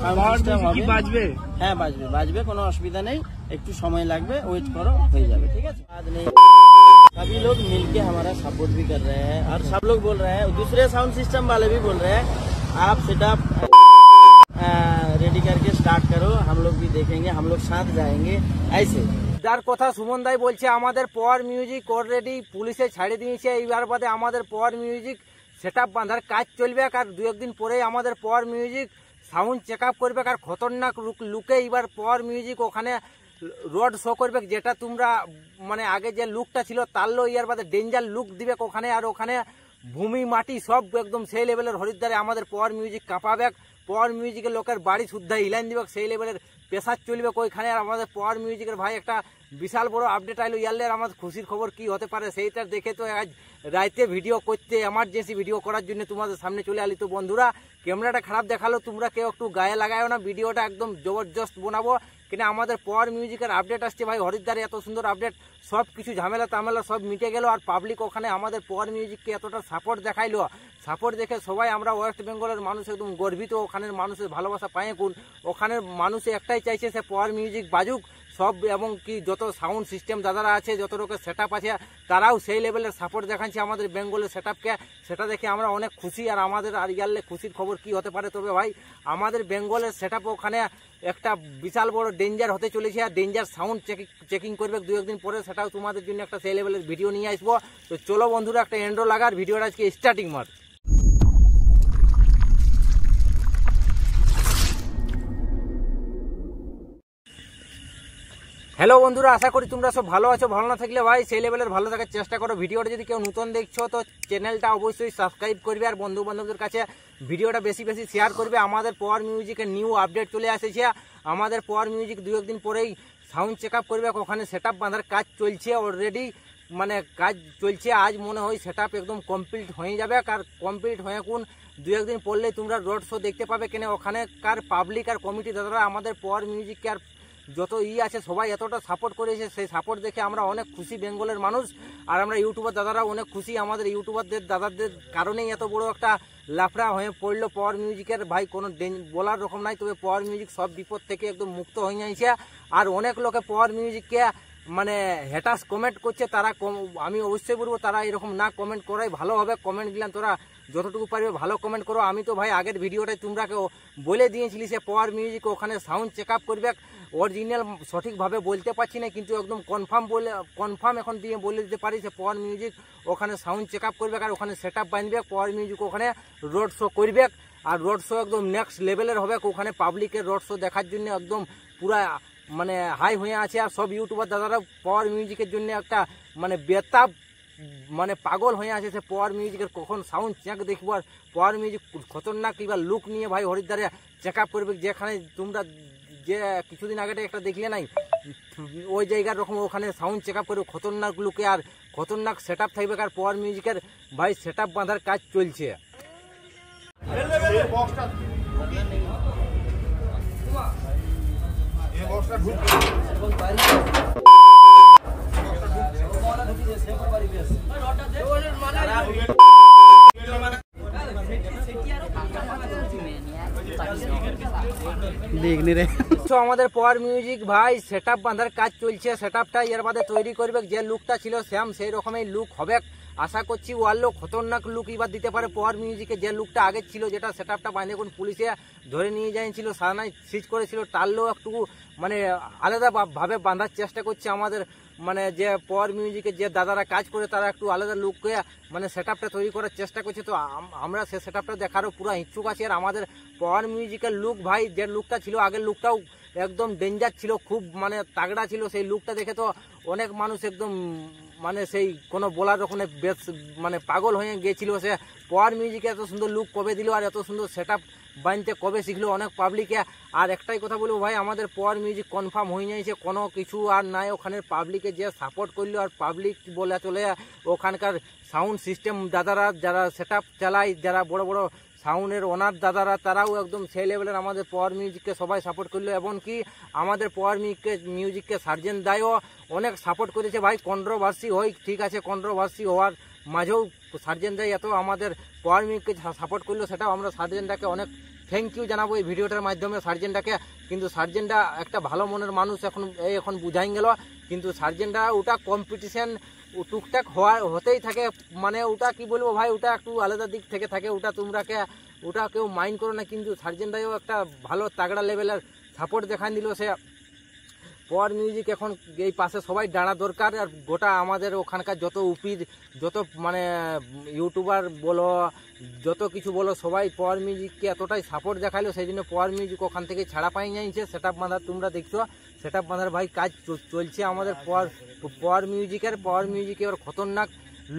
বাজবে? হ্যাঁ বাজবে, বাজবে, কোনো অসুবিধা নেই, একটু সময় লাগবে, ওয়েট করো, হয়ে যাবে, ঠিক আছে। बात नहीं, सभी लोग मिलके हमारा सपोर्ट भी कर रहे हैं और सब लोग बोल रहे हैं, दूसरे साउंड सिस्टम वाले भी बोल रहे हैं आप सेटअप रेडी करके स्टार्ट करो, हम लोग भी देखेंगे, हम लोग साथ जाएंगे ऐसे। যার কথা সুমন দাই বলছে আমাদের পাওয়ার মিউজিক অলরেডি পুলিশে ছাড়ে দিয়েছে, এইবার বাদে আমাদের পাওয়ার মিউজিক সেটআপ বাঁধার কাজ চলবে, আর দু একদিন পরেই আমাদের power music sound check up করবে, আর খতরনাক লুকে এবার পাওয়ার মিউজিক ওখানে রোড শো করবে, যেটা তোমরা মানে আগে যে লুকটা ছিল তারলো ইয়ার বাদে ডেঞ্জার লুক দিবে ওখানে, আর ওখানে ভূমি মাটি সব একদম সেই লেভেলের হরিদ্বারে আমাদের পাওয়ার মিউজিক কাঁপাবে, পাওয়ার মিউজিকের লোকের বাড়ি শুদ্ধা ইলাইন দিবে, সেই লেভেলের পেশার চলবে ওইখানে। আর আমাদের পাওয়ার মিউজিকের ভাই একটা বিশাল বড় আপডেট আইলো ইয়ারলে, আমাদের খুশির খবর কি হতে পারে সেইটা দেখে তো আজ রাইতে ভিডিও করতে এমার্জেন্সি ভিডিও করার জন্য তোমাদের সামনে চলে আলি। তো বন্ধুরা ক্যামেরাটা খারাপ দেখালো, তোমরা কেউ একটু গায়ে লাগায়ও না, ভিডিওটা একদম জবরদস্ত বানাবো, কিনা আমাদের পাওয়ার মিউজিকের আপডেট আসছে ভাই হরিদ্বারে, এত সুন্দর আপডেট, সব কিছু ঝামেলা তামেলা সব মিটে গেল, আর পাবলিক ওখানে আমাদের পাওয়ার মিউজিককে এতটা সাপোর্ট দেখাইলো, সাপোর্ট দেখে সবাই আমরা ওয়েস্ট বেঙ্গলের মানুষ একদম গর্বিত, ওখানের মানুষের ভালোবাসা পায় কোন, ওখানের মানুষ একটাই চাইছে সে পাওয়ার মিউজিক বাজুক সব, এবং কি যত সাউন্ড সিস্টেম দাদারা আছে, যত লোকের সেটআপ আছে তারাও সেই লেভেলের সাপোর্ট দেখাচ্ছে আমাদের বেঙ্গলের সেটআপকে, সেটা দেখে আমরা অনেক খুশি। আর আমাদের আর ইয়ারলে খুশির খবর কি হতে পারে, তবে ভাই আমাদের বেঙ্গলের সেটআপ ওখানে একটা বিশাল বড় ডেঞ্জার হতে চলেছে, আর ডেঞ্জার সাউন্ড চেকিং করবে দু একদিন পরে, সেটাও তোমাদের জন্য একটা সেই লেভেলের ভিডিও নিয়ে আসবো। তো চলো বন্ধুরা একটা এন্ড্রো লাগার ভিডিওটা আজকে স্টার্টিং মার। হ্যালো বন্ধুরা, আশা করি তোমরা সব ভালো আছো, ভালো না থাকলে ভাই সেই লেভেলের ভালো থাকার চেষ্টা করো। ভিডিওটা যদি কেউ নতুন দেখছো তো চ্যানেলটা অবশ্যই সাবস্ক্রাইব করবে, আর বন্ধু বান্ধবদের কাছে ভিডিওটা বেশি বেশি শেয়ার করবে। আমাদের পাওয়ার মিউজিকের নিউ আপডেট চলে এসেছে, আমাদের পাওয়ার মিউজিক দু একদিন পরেই সাউন্ড চেক আপ করবে, ওখানে সেটআপ বাঁধার কাজ চলছে অলরেডি, মানে কাজ চলছে, আজ মনে হয় সেটআপ একদম কমপ্লিট হয়ে যাবে, আর কমপ্লিট হয়ে কোন দু একদিন পড়লেই তোমরা রোড শো দেখতে পাবে, কেন ওখানেকার পাবলিক আর কমিটি দাদারা আমাদের পাওয়ার মিউজিককে আর যত আছে সবাই এতটা সাপোর্ট করেছে, সেই সাপোর্ট দেখে আমরা অনেক খুশি বেঙ্গলের মানুষ, আর আমরা ইউটিউবার দাদারা অনেক খুশি, আমাদের ইউটিউবারদের দাদাদের কারণেই এত বড় একটা লাফড়া হয়ে পড়লো পাওয়ার মিউজিকের, ভাই কোনো বলার রকম নাই, তবে পাওয়ার মিউজিক সব বিপদ থেকে একদম মুক্ত হয়ে যাইছে, আর অনেক লোকে পাওয়ার মিউজিককে মানে হ্যাটাস কমেন্ট করছে, তারা আমি অবশ্যই বলবো তারা এরকম না কমেন্ট করাই ভালো হবে, কমেন্ট দিলাম তোরা যতটুকু পারবে ভালো কমেন্ট করো। আমি তো ভাই আগের ভিডিওটাই তোমরাকে বলে দিয়েছিলি সে পাওয়ার মিউজিক ওখানে সাউন্ড চেক আপ করবে, অরিজিনাল সঠিকভাবে বলতে পারছি না, কিন্তু একদম কনফার্ম এখন দিয়ে বলে দিতে পারি সে পাওয়ার মিউজিক ওখানে সাউন্ড চেক আপ করবে, আর ওখানে সেট আপ বাঁধবে, পাওয়ার মিউজিক ওখানে রোড শো করবে, আর রোড শো একদম নেক্সট লেভেলের হবে, ওখানে পাবলিকের রোড শো দেখার জন্য একদম পুরা মানে হাই হয়ে আছে, আর সব ইউটিউবার দাদারা পাওয়ার মিউজিকের জন্য একটা মানে বেতাব মানে পাগল হয়ে আছে, সে পাওয়ার মিউজিকের কখন সাউন্ড চেক দেখবো, আর পাওয়ার মিউজিক খতরনাক এবার লুক নিয়ে ভাই হরিদ্বারে চেক আপ করবে, যেখানে তোমরা যে কিছুদিন আগে একটা দেখলে নাই ওই জায়গার রকম ওখানে সাউন্ড চেক আপ করবে খতরনাক লুকে, আর খতরনাক সেট আপ থাকবে, আর পাওয়ার মিউজিকের ভাই সেট আপ বাঁধার কাজ চলছে। আমাদের পাওয়ার মিউজিক ভাই সেটআপ বাঁধার কাজ চলছে, সেটআপটা এর বাদে তৈরি করবে, যে লুকটা ছিল সেম সেই রকমই লুক হবে, আশা করছি ওয়ার্ল্ড খতরনাক লুক এবার দিতে পারে পাওয়ার মিউজিকে, যে লুকটা আগে ছিল যেটা সেটআপটা বাঁধে কোন পুলিশে ধরে নিয়ে যাইছিল সারানায় সিজ করেছিল, তারলেও একটু মানে আলাদা ভাবে বাঁধার চেষ্টা করছে আমাদের মানে যে পাওয়ার মিউজিকে যে দাদারা কাজ করে তারা একটু আলাদা লুককে মানে সেটআপটা তৈরি করার চেষ্টা করছে। তো আমরা সে সেটআপটা দেখারও পুরো ইচ্ছুক আছি, আর আমাদের পাওয়ার মিউজিকের লুক ভাই যে লুকটা ছিল আগের লুকটাও একদম ডেঞ্জার ছিল, খুব মানে তাগড়া ছিল, সেই লুকটা দেখে তো অনেক মানুষ একদম মানে সেই কোনো বলার ওখানে বেশ মানে পাগল হয়ে গিয়েছিল, সে পাওয়ার মিউজিকে এত সুন্দর লুক কবে দিল, আর এত সুন্দর সেটআপ বানতে কবে শিখলো অনেক পাবলিকে। আর একটাই কথা বলবো ভাই, আমাদের পাওয়ার মিউজিক কনফার্ম হয়ে যাইছে, কোনো কিছু আর নাই, ওখানের পাবলিকে যে সাপোর্ট করলো, আর পাবলিক বলে চলে ওখানকার সাউন্ড সিস্টেম দাদারা যারা সেটআপ চালায়, যারা বড় বড় সাউন্ডের ওনার দাদারা, তারাও একদম সেই লেভেলের আমাদের পাওয়ার মিউজিককে সবাই সাপোর্ট করলো, এমনকি আমাদের পাওয়ার মিউজিককে সার্জেন্ট দায়ও অনেক সাপোর্ট করেছে ভাই। কন্ট্রোভার্সি হয় ঠিক আছে, কন্ট্রোভার্সি হওয়ার মাঝেও সার্জেন্ট দায় এত আমাদের পাওয়ার মিউজিককে সাপোর্ট করলো, সেটাও আমরা সার্জেন্টটাকে অনেক থ্যাংক ইউ জানাবো এই ভিডিওটার মাধ্যমে সার্জেনটাকে। কিন্তু সার্জেনটা একটা ভালো মনের মানুষ, এখন বুঝাই গেল। কিন্তু সার্জেনটা ওটা কম্পিটিশন টুকটাক হতেই থাকে, মানে ওটা কি বলবো ভাই, ওটা একটু আলাদা দিক থেকে থাকে, ওটা কেউ মাইন্ড করো না। কিন্তু সার্জেনটাও একটা ভালো তাগড়া লেভেলের সাপোর্ট দেখান দিল সে। পাওয়ার মিউজিক এখন এই পাশে সবাই দাঁড়া দরকার। আর গোটা আমাদের ওখানকার যত মানে ইউটিউবার বলো, যত কিছু বলো, সবাই পাওয়ার মিউজিককে এতটাই সাপোর্ট দেখাইলো, সেই জন্য পাওয়ার মিউজিক ওখান থেকে ছাড়া পাই যাইছে। সেট আপ বাঁধার তোমরা দেখছো, সেট আপ বাঁধার ভাই কাজ চলছে আমাদের পাওয়ার মিউজিকের খতরনাক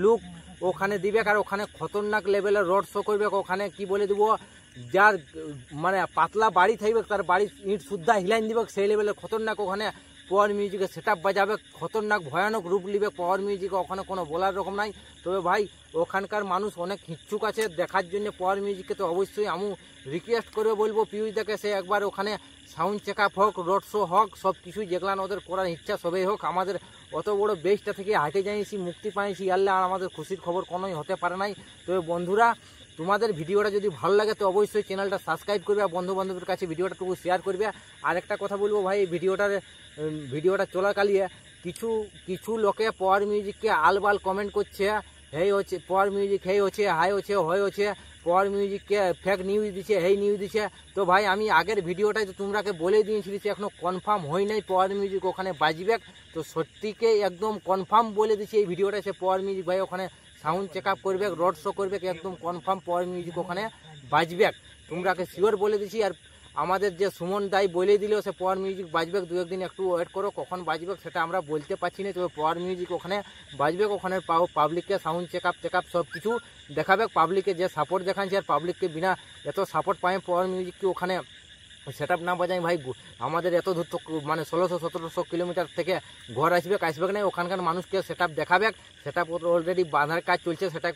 লুক ওখানে দিবে। আর ওখানে খতরনাক লেভেলের রোড শো করবে। ওখানে কি বলে দিব, যার মানে পাতলা বাড়ি থাকবে তার বাড়ি ইট শুদ্ধা হিলাইন দিবে, সেই লেভেলের খতরনাক ওখানে পাওয়ার মিউজিকের সেট আপ বাজাবে, খতরনাক ভয়ানক রূপ নিবে পাওয়ার মিউজিক। ওখানে কোনো বলার রকম নাই। তবে ভাই ওখানকার মানুষ অনেক ইচ্ছুক আছে দেখার জন্য পাওয়ার মিউজিককে। তো অবশ্যই আমি রিকোয়েস্ট করে বলবো পিউষদাকে সে একবার ওখানে সাউন্ড চেক আপ হোক, রোড শো হোক, সব কিছুই যেগুলান ওদের করার ইচ্ছা সবই হোক। আমাদের অত বড় বেসটা থেকে হাঁটে যাইছি, মুক্তি পাইছি, আল্লাহ আর আমাদের খুশির খবর কোনোই হতে পারে নাই। তবে বন্ধুরা তোমাদের ভিডিওটা যদি ভালো লাগে তো অবশ্যই চ্যানেলটা সাবস্ক্রাইব করবে, আর বন্ধু বান্ধবের কাছে ভিডিওটা টুকু শেয়ার করবে। আর একটা কথা বলবো ভাই, এই ভিডিওটা চলাকালিয়ে কিছু লোকে পাওয়ার মিউজিককে আলবাল কমেন্ট করছে, হেই হচ্ছে পাওয়ার মিউজিক, হেই হচ্ছে, হাই হচ্ছে, হয় হচ্ছে, পাওয়ার মিউজিককে ফেক নিউজ দিচ্ছে, হেই নিউজ দিচ্ছে। তো ভাই আমি আগের ভিডিওটাই তো তোমরাকে বলে দিয়েছিলি যে এখনো কনফার্ম হয় নাই পাওয়ার মিউজিক ওখানে বাজবে। তো সত্যিকে একদম কনফার্ম বলে দিচ্ছি এই ভিডিওটা, সে পাওয়ার মিউজিক ভাই ওখানে সাউন্ড চেক আপ করবে, রোড শো করবে, একদম কনফার্ম পাওয়ার মিউজিক ওখানে বাজবে, তোমরাকে শিওর বলে দিচ্ছি। আর আমাদের যে সুমন দাই বলে দিল সে পাওয়ার মিউজিক বাজবে, দু একদিন একটু ওয়েট করো, কখন বাজবে সেটা আমরা বলতে পারছি না। তবে পাওয়ার মিউজিক ওখানে বাজবে, ওখানে পাবলিককে সাউন্ড চেক আপ সব কিছু দেখাবে। পাবলিককে যে সাপোর্ট দেখাচ্ছে, আর পাবলিককে বিনা এত সাপোর্ট পায় পাওয়ার মিউজিককে ওখানে সেট আপ না বাজাই ভাই, আমাদের এত দূর তো মানে 1600-1700 কিলোমিটার থেকে ঘর আসবে না, ওখানকার মানুষকে সেট আপ দেখাবে। সেট আপ অলরেডি বাঁধার কাজ চলছে, সেটা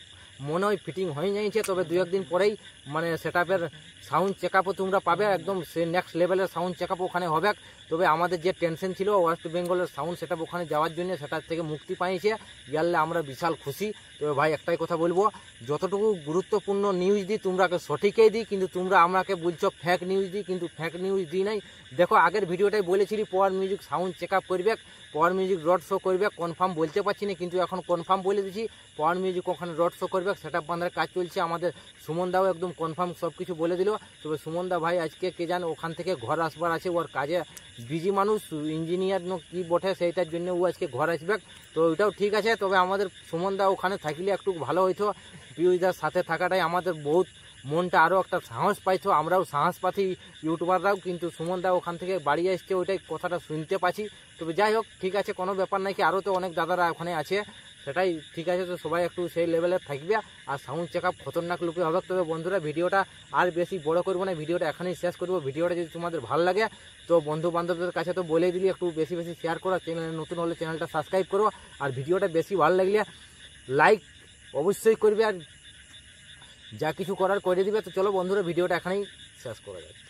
মনে হয় ফিটিং হয়ে যাইছে। তবে দু একদিন পরেই মানে সেট আপের সাউন্ড চেক আপও তোমরা পাবে, একদম সে নেক্সট লেভেলের সাউন্ড চেক আপ ওখানে হবে। তবে আমাদের যে টেনশন ছিল ওয়েস্ট বেঙ্গলের সাউন্ড সেট আপ ওখানে যাওয়ার জন্য, সেটার থেকে মুক্তি পাইছে, গেলে আমরা বিশাল খুশি। তবে ভাই একটাই কথা বলবো, যতটুকু গুরুত্বপূর্ণ নিউজ দিই তোমরাকে সঠিকই দিই, কিন্তু তোমরা আমাকে বলছো ফেক নিউজ দিই, কিন্তু ফেক নিউজ দিই নাই। দেখো আগের ভিডিওটাই বলেছিলি power music sound check up করবে, পাওয়ার মিউজিক রোড শো করবে, কনফার্ম বলতে পারছি না, কিন্তু এখন কনফার্ম বলে দিচ্ছি পাওয়ার মিউজিক ওখানে রোড শো করবে, সেট আপ বাঁধার কাজ চলছে। আমাদের সুমন দাও একদম কনফার্ম সব কিছু বলে দিল। তবে সুমন দা ভাই আজকে কে জান ওখান থেকে ঘর আসবার আছে, ওর কাজে বিজি মানুষ, ইঞ্জিনিয়ার কি বটে, সেইটার জন্য ও আজকে ঘর আসবে। তো ওইটাও ঠিক আছে। তবে আমাদের সুমন দা ওখানে থাকলে একটু ভালো হইতো, পিউষদার সাথে থাকাটাই আমাদের বহুত মনটা আরও একটা সাহস পাইছো, আমরাও সাহস পাচ্ছি ইউটিউবাররাও। কিন্তু সুমন দা ওখান থেকে বাড়ি আসছে, ওইটাই কথাটা শুনতে পাচ্ছি। তবে যাই হোক ঠিক আছে, কোনো ব্যাপার নাই, কি আরও তো অনেক দাদারা ওখানে আছে, সেটাই ঠিক আছে। তো সবাই একটু সেই লেভেলে থাকবে, আর সাউন্ড চেক আপ খতরনাক লুপে হবে। তবে বন্ধুরা ভিডিওটা আর বেশি বড় করবো না, ভিডিওটা এখানেই শেষ করবো। ভিডিওটা যদি তোমাদের ভালো লাগে তো বন্ধু বান্ধবদের কাছে তো বলেই দিলি, একটু বেশি শেয়ার করো, চ্যানেলে নতুন হলে চ্যানেলটা সাবস্ক্রাইব করো, আর ভিডিওটা বেশি ভালো লাগলে লাইক অবশ্যই করবে, আর যা কিছু করার করে দিবে। তো চলো বন্ধুরা ভিডিওটা এখানেই শেষ করা যাচ্ছে।